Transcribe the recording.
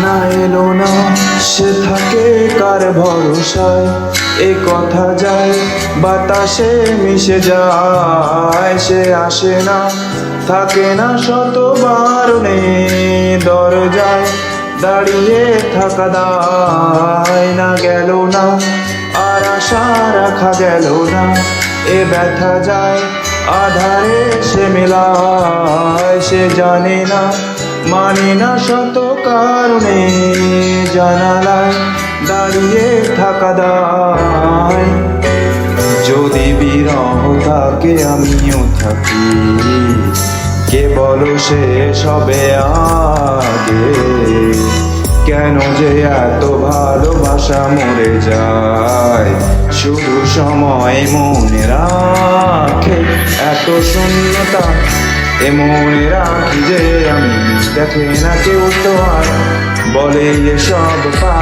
না এলো না সে থাকে কার ভরসায়, এ কথা যায় বাতাসে মিশে যায়। সে আসে না থাকে না শত বারণে, দরজায় দাঁড়িয়ে থাকা দায়। না গেল না আর আশা রাখা গেল না, এ ব্যথা যায় আধারে সে মেলায়। সে জানে না মানে না শত কারণে, জানালায় দাঁড়িয়ে থাকা দায়। যদি বিরহ থাকে আমিও থাকি, কে বলো সে সবে আগে। কেন যে এত ভালোবাসা মরে যায়, শুধু সময় মনে রাখে এত শূন্যতা। এ মনে রাখি যে আমি, দেখে না কেউ তো আর বলে এসব পা।